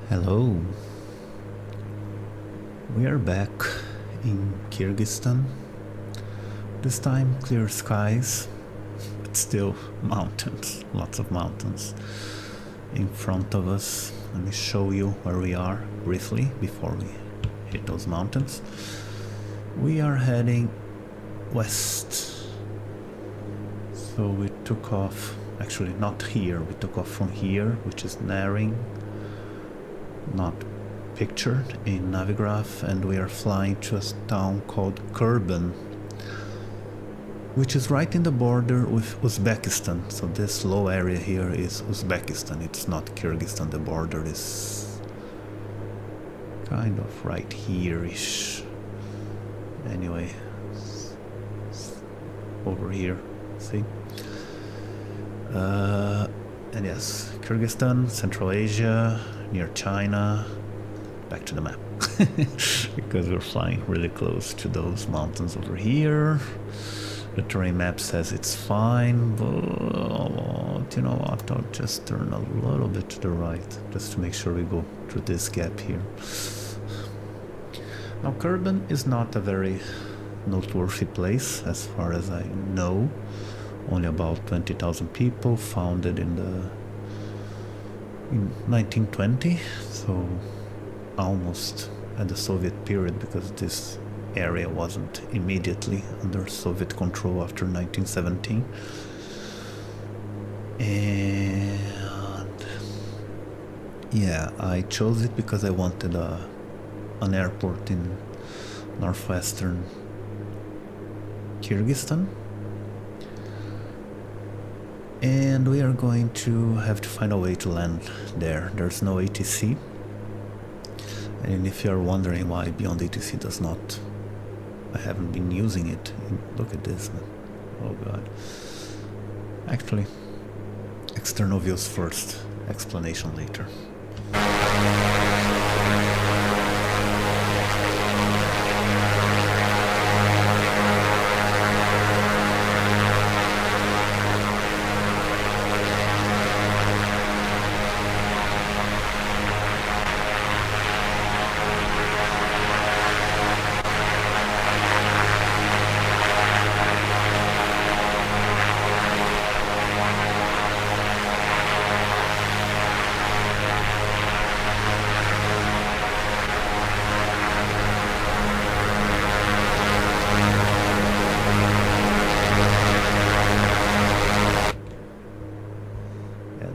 Hello, we are back in Kyrgyzstan. This time clear skies, but still mountains, lots of mountains in front of us. Let me show you where we are briefly before we hit those mountains. We are heading west. So we took off, actually not here, we took off from here, which is Naring, not pictured in Navigraph, and we are flying to a town called Kerben, which is right in the border with Uzbekistan. So this low area here is Uzbekistan, it's not Kyrgyzstan. The border is kind of right here-ish. Anyway, over here, see? And yes, Kyrgyzstan, Central Asia, near China. Back to the map, because we're flying really close to those mountains over here. The terrain map says it's fine, but you know what, I'll just turn a little bit to the right, just to make sure we go through this gap here. Now, Kerben is not a very noteworthy place, as far as I know. Only about 20,000 people, founded in 1920, so almost at the Soviet period, because this area wasn't immediately under Soviet control after 1917. And yeah, I chose it because I wanted an airport in northwestern Kyrgyzstan. And we are going to have to find a way to land there. There's no ATC. And if you're wondering why Beyond ATC does not, I haven't been using it. Look at this, man. Oh god. Actually, external views first, explanation later.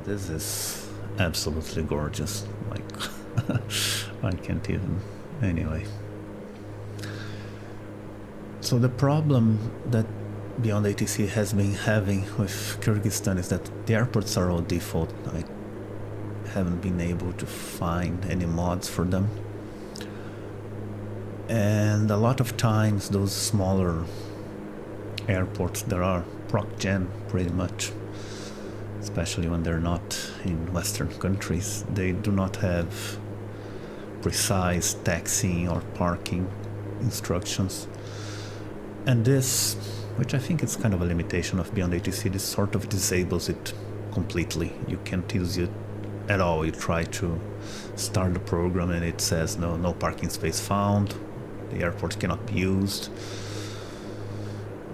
This is absolutely gorgeous, like I can't even, anyway. So the problem that Beyond ATC has been having with Kyrgyzstan is that the airports are all default. I haven't been able to find any mods for them. And a lot of times those smaller airports that are proc-gen pretty much, especially when they're not in Western countries, they do not have precise taxiing or parking instructions. And this, which I think is kind of a limitation of Beyond ATC, this sort of disables it completely. You can't use it at all. You try to start the program and it says no parking space found, the airport cannot be used.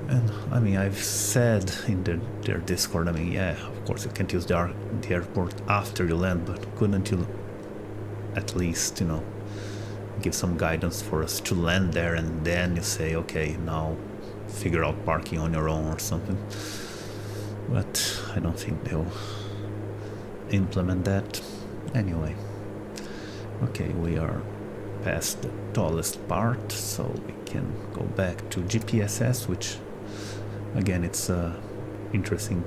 And I mean, I've said in their Discord, I mean, yeah, of course you can't use the airport after you land, but couldn't you at least, you know, give some guidance for us to land there, and then you say, okay, now figure out parking on your own or something. But I don't think they'll implement that. Anyway, okay, we are past the tallest part, so we can go back to GPSS, which again, it's a interesting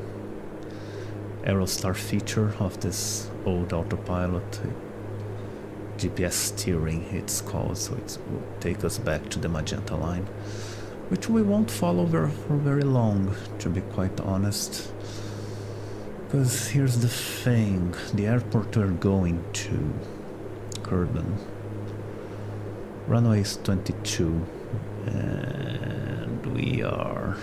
Aerostar feature of this old autopilot. GPS steering, it's called, so it will take us back to the magenta line, which we won't follow for very long, to be quite honest. Because here's the thing, the airport we're going to, Kerben, runway is 22, and we are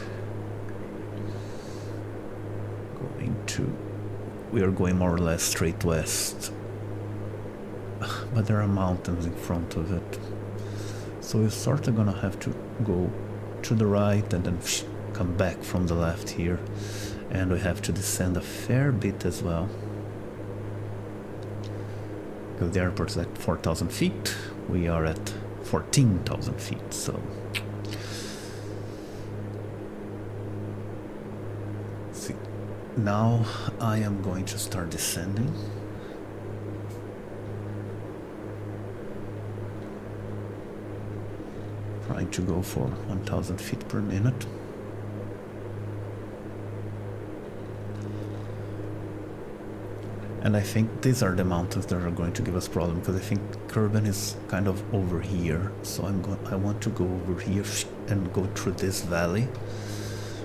going more or less straight west. but there are mountains in front of it. So we're sort of gonna have to go to the right and then come back from the left here. And we have to descend a fair bit as well. Because the airport is at 4,000 feet. We are at 14,000 feet, so... See, now I am going to start descending. Trying to go for 1,000 feet per minute. And I think these are the mountains that are going to give us problem, because I think Kerben is kind of over here. So I want to go over here and go through this valley,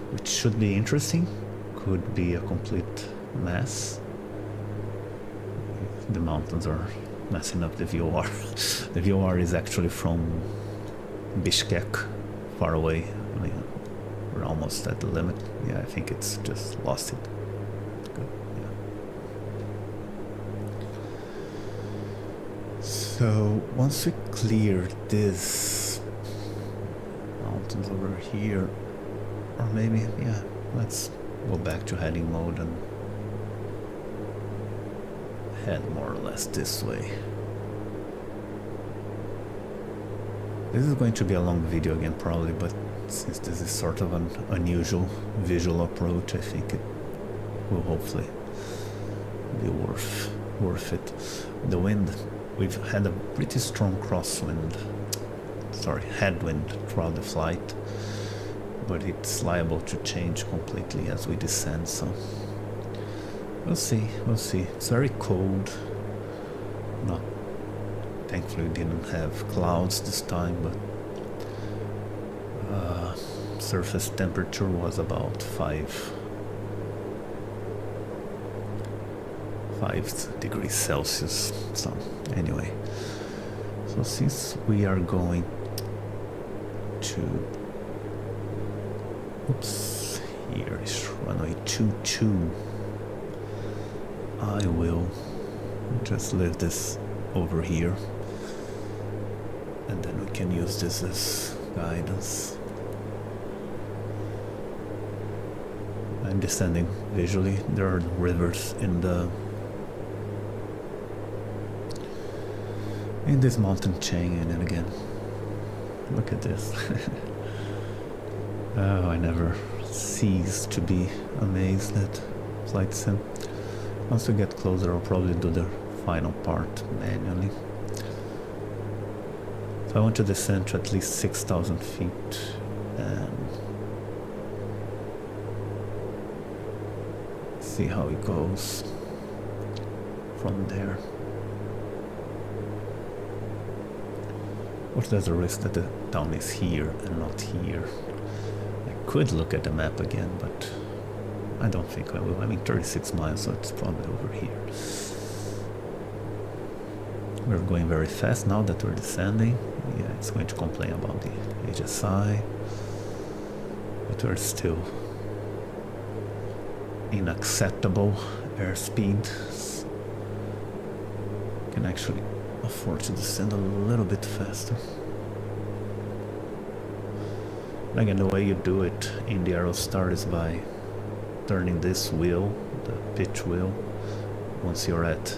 which should be interesting. Could be a complete mess. The mountains are messing up the VOR. The VOR is actually from Bishkek, far away. I mean, we're almost at the limit. Yeah, I think it's just lost it. Good. Yeah. So once we clear this mountains over here, or maybe, yeah, let's go back to heading mode and head more or less this way. This is going to be a long video again probably, but since this is sort of an unusual visual approach, I think it will hopefully be worth it. The wind, we've had a pretty strong headwind throughout the flight, but it's liable to change completely as we descend, so we'll see. It's very cold. Thankfully we didn't have clouds this time, but surface temperature was about 5 degrees Celsius. So anyway, so since we are going to, oops, here is runway 22, I will just leave this over here, and then we can use this as guidance. I'm descending visually. There are rivers in this mountain chain, and then again, look at this. Oh, I never cease to be amazed at flight sim. Once we get closer, I'll probably do the final part manually. So I want to descend to at least 6,000 feet and see how it goes from there. Or there's a risk that the town is here and not here. I could look at the map again, but I don't think I will. I mean, 36 miles, so it's probably over here. We're going very fast now that we're descending. Yeah, it's going to complain about the HSI, but we're still in acceptable airspeed. Can actually afford to descend a little bit faster. And again, the way you do it in the Aerostar is by turning this wheel, the pitch wheel, once you're at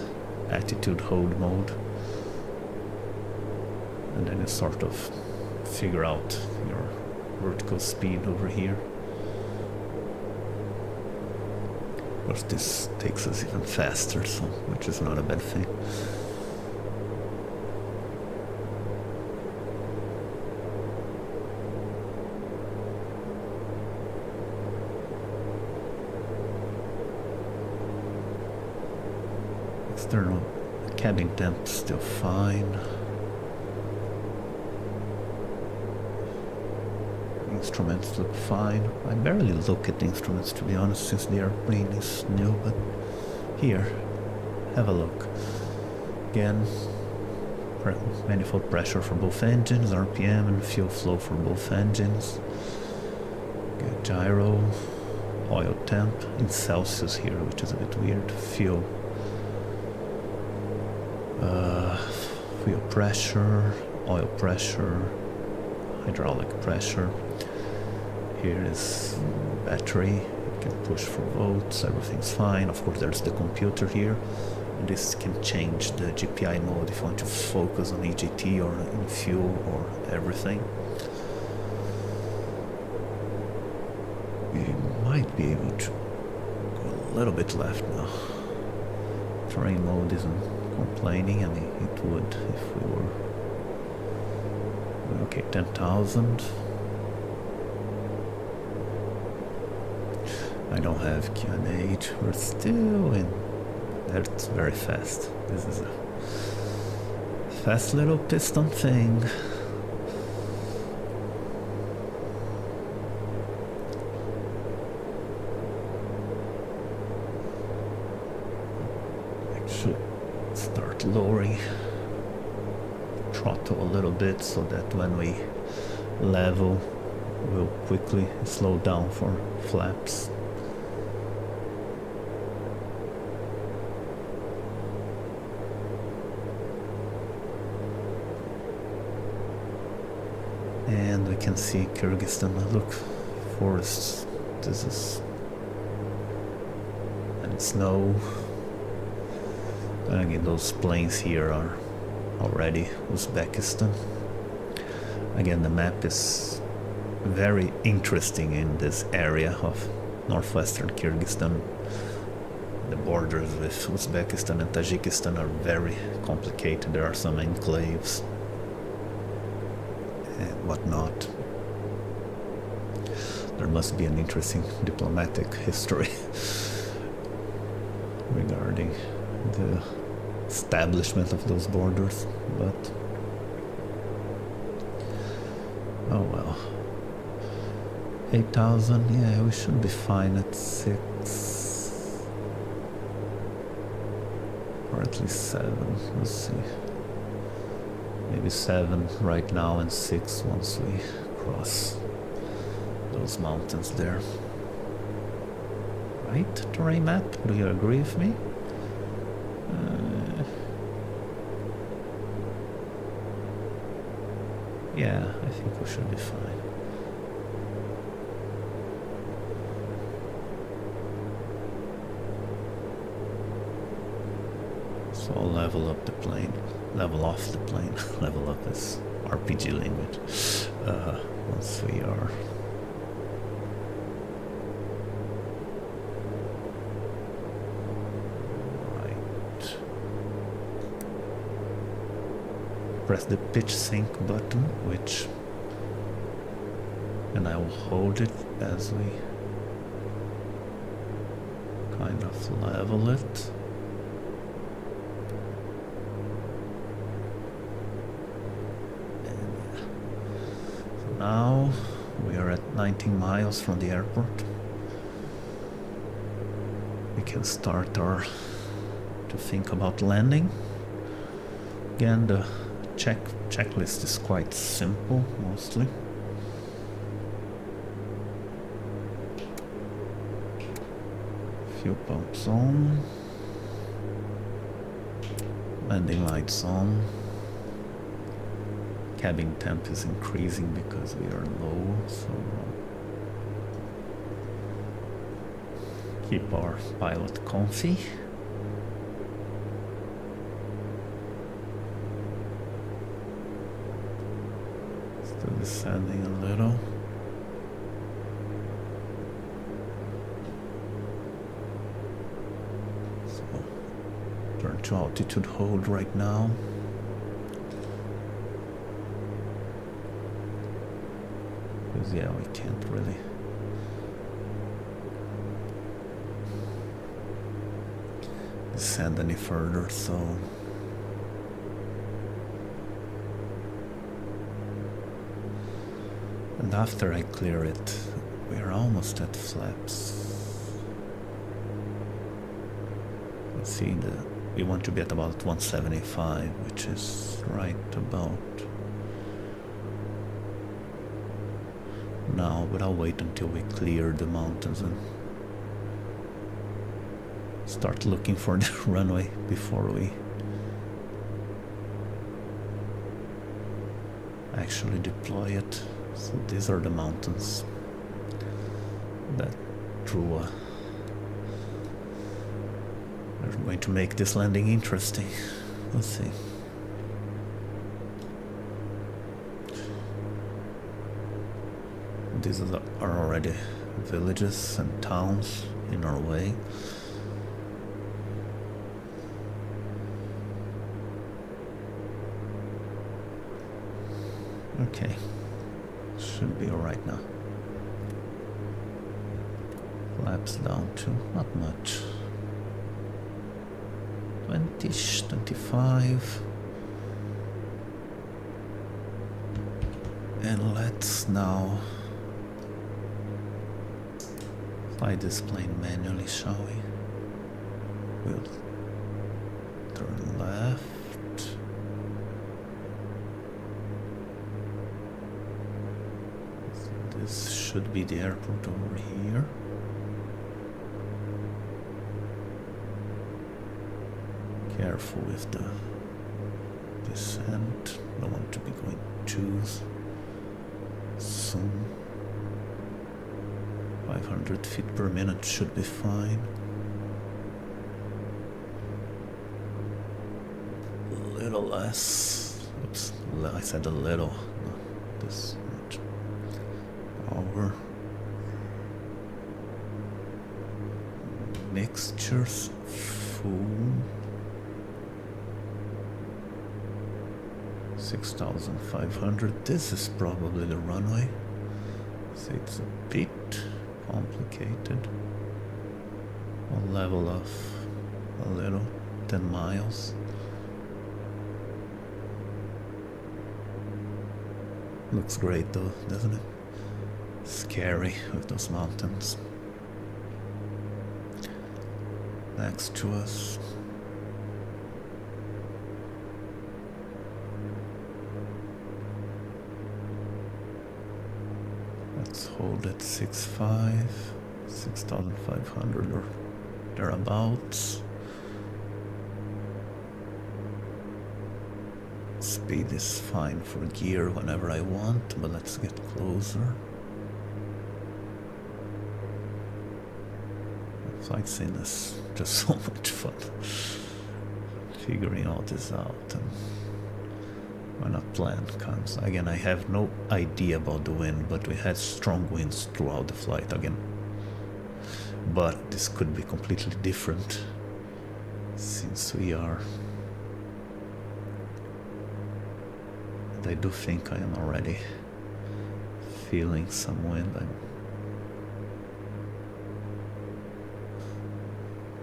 attitude hold mode, and then you sort of figure out your vertical speed over here. Of course, this takes us even faster, so which is not a bad thing. External cabin temp still fine. Instruments look fine. I barely look at the instruments, to be honest, since the airplane is new, but here, have a look. Again, manifold pressure for both engines, RPM and fuel flow for both engines. Okay, gyro, oil temp in Celsius here, which is a bit weird. Fuel. pressure, oil pressure, hydraulic pressure. Here is battery, you can push for volts, everything's fine. Of course there's the computer here. This can change the GPI mode if you want to focus on EGT or in fuel or everything. We might be able to go a little bit left now. Terrain mode isn't complaining. I mean, it would if we were... Okay, 10,000. I don't have QNH. We're still in... That's very fast. This is a fast little piston thing. Actually, start lowering throttle a little bit so that when we level, we'll quickly slow down for flaps. And we can see Kyrgyzstan. Look, forests. This is... and snow. And again, those plains here are already Uzbekistan. Again, the map is very interesting in this area of northwestern Kyrgyzstan. The borders with Uzbekistan and Tajikistan are very complicated. There are some enclaves and whatnot. There must be an interesting diplomatic history regarding the establishment of those borders, but oh well. 8,000, yeah, we should be fine at 6 or at least 7. Let's see, maybe 7 right now and 6 once we cross those mountains there. Right, terrain map? Do you agree with me? Yeah, I think we should be fine. So I'll level up the plane, level off the plane, level up is RPG language, once we are press the pitch sync button, which, and I will hold it as we kind of level it. And so now we are at 19 miles from the airport. We can start to think about landing. Again, the checklist is quite simple, mostly. Fuel pumps on. Landing lights on. Cabin temp is increasing because we are low, so keep our pilot comfy. Descending a little. So turn to altitude hold right now. Because yeah, we can't really descend any further, so and after I clear it, we are almost at flaps. Let's see, we want to be at about 175, which is right about now, but I'll wait until we clear the mountains and start looking for the runway before we actually deploy it. So these are the mountains that through they're going to make this landing interesting. Let's see. These are already villages and towns in our way. Okay, should be alright now. Flaps down to not much. 20-ish, 25. And let's now fly this plane manually, shall we? We'll turn left. This should be the airport over here. Careful with the descent. Don't want to be going too soon. 500 feet per minute should be fine. A little less. Oops, I said a little. Not this much. Over. Mixtures full. 6,500. This is probably the runway. So it's a bit complicated. I'll level off a little. 10 miles. Looks great though, doesn't it? Scary with those mountains next to us. Let's hold at 6,500 or thereabouts. Speed is fine for gear whenever I want, but let's get closer. Flight sim is just so much fun. Figuring all this out and when a plan comes. Again, I have no idea about the wind, but we had strong winds throughout the flight again. But this could be completely different since we are. And I do think I am already feeling some wind. I'm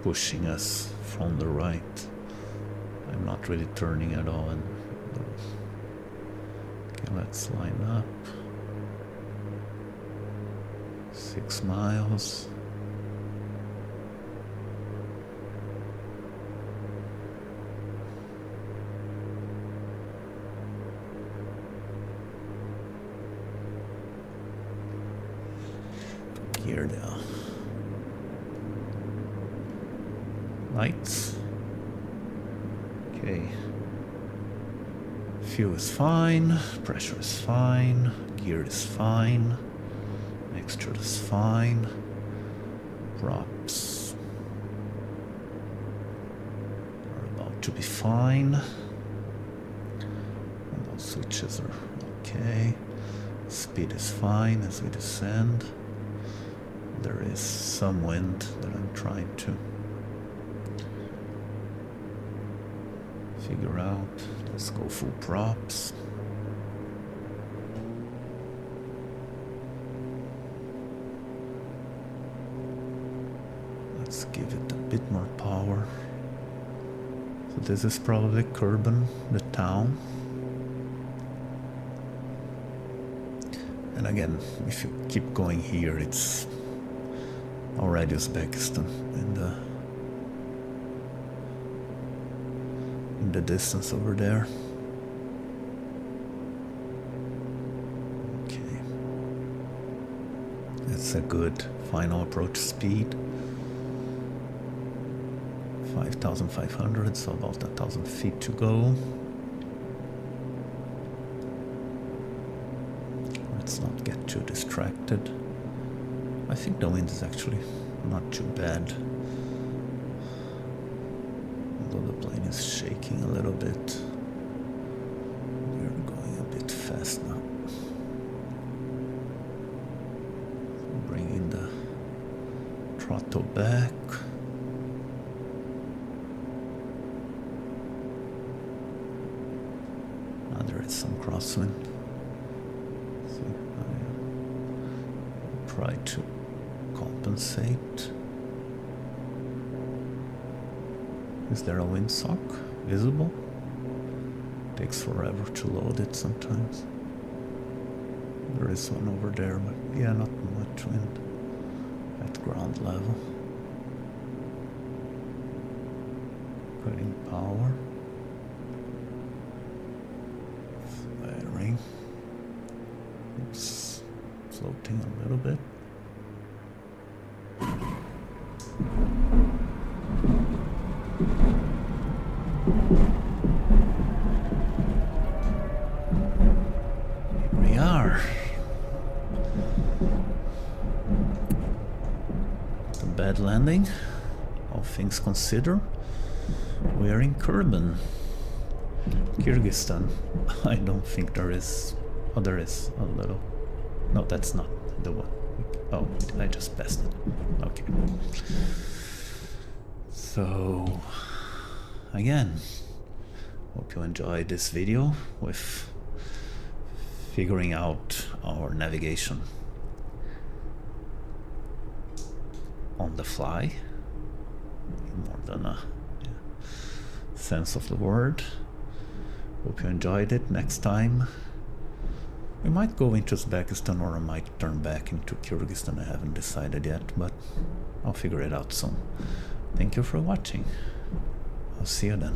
pushing us from the right. I'm not really turning at all. And okay, let's line up. 6 miles. Gear down. Lights. Okay. Fuel is fine, pressure is fine, gear is fine, mixture is fine, props are about to be fine, and those switches are okay, speed is fine as we descend. There is some wind that I'm trying to figure out. Let's go full props. Let's give it a bit more power. So this is probably Kerben, the town. And again, if you keep going here, it's already Uzbekistan in the distance over there. Okay, that's a good final approach speed. 5,500, so about 1,000 feet to go. too distracted. I think the wind is actually not too bad. Although the plane is shaking a little bit. We're going a bit fast now. Bringing the throttle back. Now there is some crosswind. So I'll try to compensate. Is there a windsock visible? Takes forever to load it sometimes. There is one over there, but yeah, not much wind at ground level. Cutting power. Flaring. It's floating a little bit. Landing, all things considered. We are in Kerben, Kyrgyzstan. I don't think there is. Oh, there is a little. No, that's not the one. Oh, I just passed it. Okay. So, again, hope you enjoyed this video with figuring out our navigation on the fly, in more than a sense of the word. Hope you enjoyed it. Next time we might go into Uzbekistan, or I might turn back into Kyrgyzstan. I haven't decided yet, but I'll figure it out soon. Thank you for watching. I'll see you then.